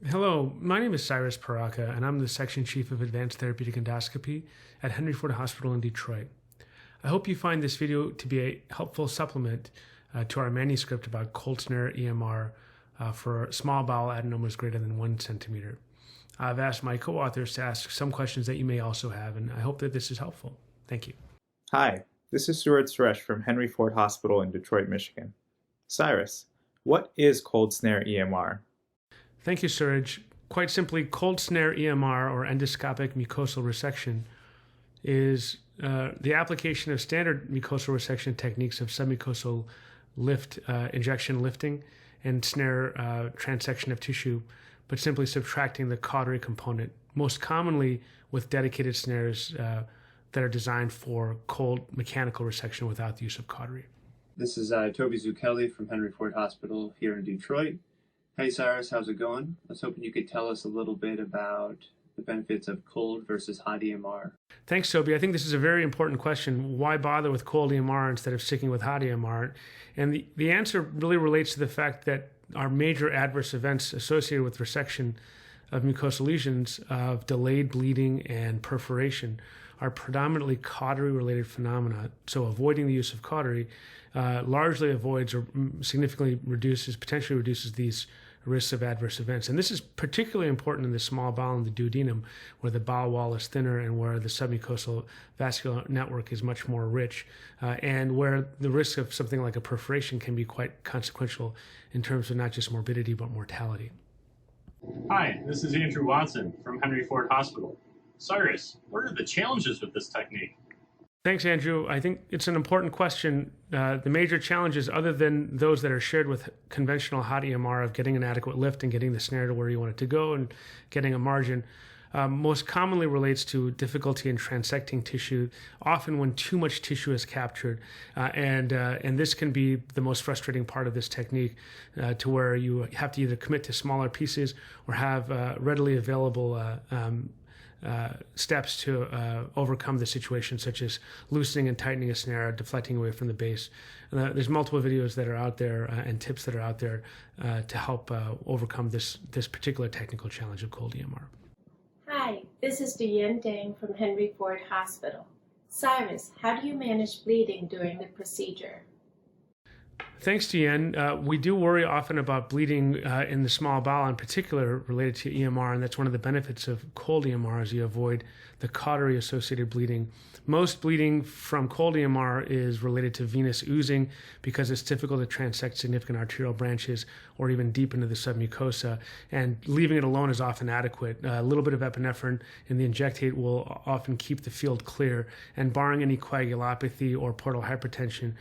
Hello, my name is Cyrus Piraka, and I'm the Section Chief of Advanced Therapeutic Endoscopy at Henry Ford Hospital in Detroit. I hope you find this video to be a helpful supplement to our manuscript about cold snare EMR for small bowel adenomas greater than 1 centimeter. I've asked my co-authors to ask some questions that you may also have, and I hope that this is helpful. Thank you. Hi, this is Suresh from Henry Ford Hospital in Detroit, Michigan. Cyrus, what is cold snare EMR? Thank you, Suraj. Quite simply, cold snare EMR, or endoscopic mucosal resection, is the application of standard mucosal resection techniques of submucosal lift, injection lifting, and snare transection of tissue, but simply subtracting the cautery component, most commonly with dedicated snares that are designed for cold mechanical resection without the use of cautery. This is Toby Zucchelli from Henry Ford Hospital here in Detroit. Hey Cyrus, how's it going? I was hoping you could tell us a little bit about the benefits of cold versus hot EMR. Thanks, Toby. I think this is a very important question. Why bother with cold EMR instead of sticking with hot EMR? And the answer really relates to the fact that our major adverse events associated with resection of mucosal lesions of delayed bleeding and perforation are predominantly cautery-related phenomena. So avoiding the use of cautery largely avoids or significantly potentially reduces these risks of adverse events. And this is particularly important in the small bowel and the duodenum, where the bowel wall is thinner and where the submucosal vascular network is much more rich, and where the risk of something like a perforation can be quite consequential in terms of not just morbidity, but mortality. Hi, this is Andrew Watson from Henry Ford Hospital. Cyrus, what are the challenges with this technique? Thanks, Andrew. I think it's an important question. The major challenges, other than those that are shared with conventional hot EMR of getting an adequate lift and getting the snare to where you want it to go and getting a margin, most commonly relates to difficulty in transecting tissue, often when too much tissue is captured. And this can be the most frustrating part of this technique, to where you have to either commit to smaller pieces or have readily available steps to overcome the situation, such as loosening and tightening a snare, deflecting away from the base. There's multiple videos that are out there and tips that are out there to help overcome this particular technical challenge of cold EMR. Hi, this is Diane Dang from Henry Ford Hospital. Cyrus, how do you manage bleeding during the procedure? Thanks, Deanne. We do worry often about bleeding in the small bowel, in particular related to EMR, and that's one of the benefits of cold EMR is you avoid the cautery-associated bleeding. Most bleeding from cold EMR is related to venous oozing because it's difficult to transect significant arterial branches or even deep into the submucosa, and leaving it alone is often adequate. A little bit of epinephrine in the injectate will often keep the field clear, and barring any coagulopathy or portal hypertension,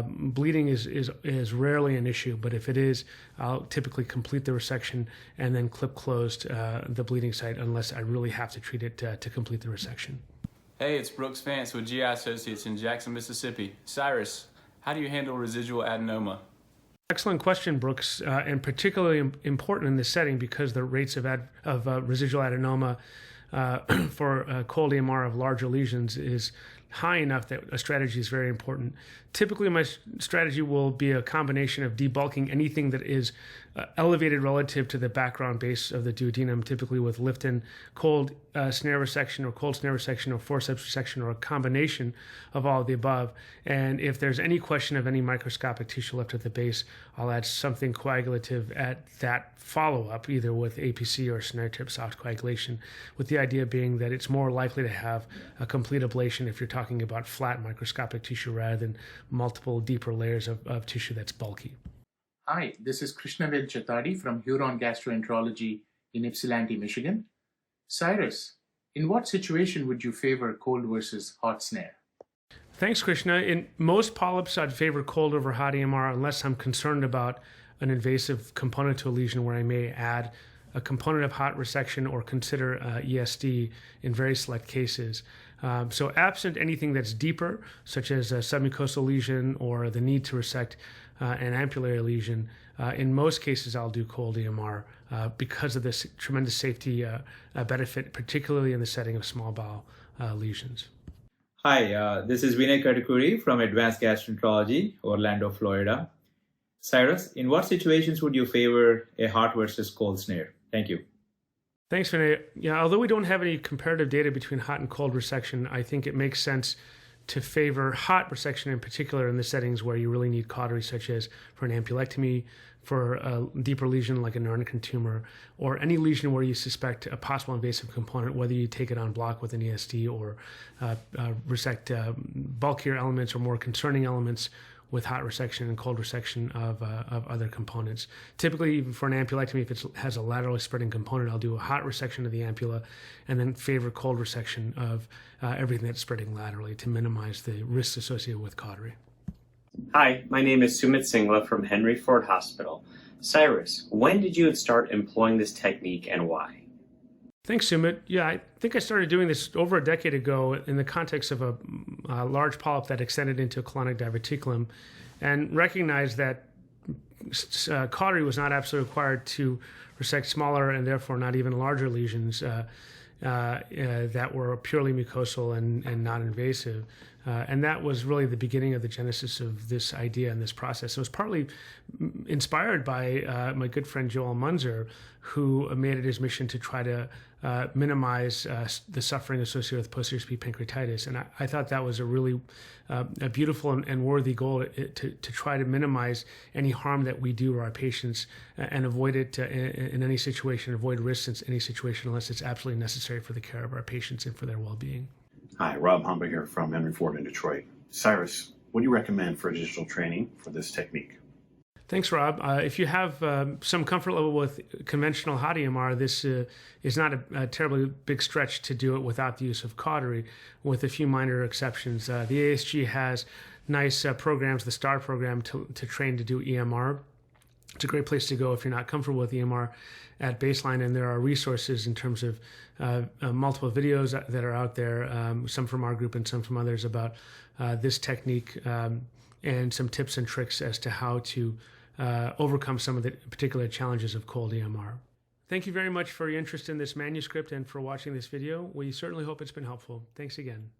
bleeding is rarely an issue, but if it is, I'll typically complete the resection and then clip closed the bleeding site unless I really have to treat it to complete the resection. Hey, it's Brooks Vance with GI Associates in Jackson, Mississippi. Cyrus, how do you handle residual adenoma? Excellent question, Brooks, and particularly important in this setting because the rates of residual adenoma for cold EMR of larger lesions is high enough that a strategy is very important. Typically, my strategy will be a combination of debulking anything that is elevated relative to the background base of the duodenum, typically with lift and cold snare resection or cold snare resection or forceps resection or a combination of all of the above. And if there's any question of any microscopic tissue left at the base, I'll add something coagulative at that follow-up, either with APC or snare tip soft coagulation, with the idea being that it's more likely to have a complete ablation if you're talking about flat microscopic tissue rather than multiple deeper layers of tissue that's bulky. Hi, this is Krishnavel Chatadi from Huron Gastroenterology in Ypsilanti, Michigan. Cyrus, in what situation would you favor cold versus hot snare? Thanks, Krishna. In most polyps, I'd favor cold over hot EMR unless I'm concerned about an invasive component to a lesion where I may add a component of hot resection or consider ESD in very select cases. So absent anything that's deeper, such as a submucosal lesion or the need to resect an ampullary lesion, in most cases I'll do cold EMR because of this tremendous safety benefit, particularly in the setting of small bowel lesions. Hi, this is Vinay Katakuri from Advanced Gastroenterology, Orlando, Florida. Cyrus, in what situations would you favor a hot versus cold snare? Thank you. Thanks, Vinay. Yeah, although we don't have any comparative data between hot and cold resection, I think it makes sense to favor hot resection in particular in the settings where you really need cautery, such as for an ampulectomy, for a deeper lesion like a neuroendocrine tumor, or any lesion where you suspect a possible invasive component, whether you take it on block with an ESD or resect bulkier elements or more concerning elements with hot resection and cold resection of other components. Typically, even for an ampulectomy, if it has a laterally spreading component, I'll do a hot resection of the ampulla and then favor cold resection of everything that's spreading laterally to minimize the risks associated with cautery. Hi, my name is Sumit Singla from Henry Ford Hospital. Cyrus, when did you start employing this technique and why? Thanks, Sumit. Yeah, I think I started doing this over a decade ago in the context of a large polyp that extended into a colonic diverticulum, and recognized that cautery was not absolutely required to resect smaller and therefore not even larger lesions that were purely mucosal and not invasive. And that was really the beginning of the genesis of this idea and this process. It was partly inspired by my good friend Joel Munzer, who made it his mission to try to minimize the suffering associated with posterior speed pancreatitis. And I thought that was a really a beautiful and worthy goal to try to minimize any harm that we do to our patients and avoid it in any situation, avoid risks in any situation unless it's absolutely necessary for the care of our patients and for their well-being. Hi, Rob Humber here from Henry Ford in Detroit. Cyrus, what do you recommend for additional training for this technique? Thanks, Rob. If you have some comfort level with conventional Hot Emr, this is not a terribly big stretch to do it without the use of cautery, with a few minor exceptions. The ASG has nice programs, the STAR program, to train to do EMR. It's a great place to go if you're not comfortable with EMR at baseline, and there are resources in terms of multiple videos that are out there, some from our group and some from others, about this technique and some tips and tricks as to how to overcome some of the particular challenges of cold EMR. Thank you very much for your interest in this manuscript and for watching this video. We certainly hope it's been helpful. Thanks again.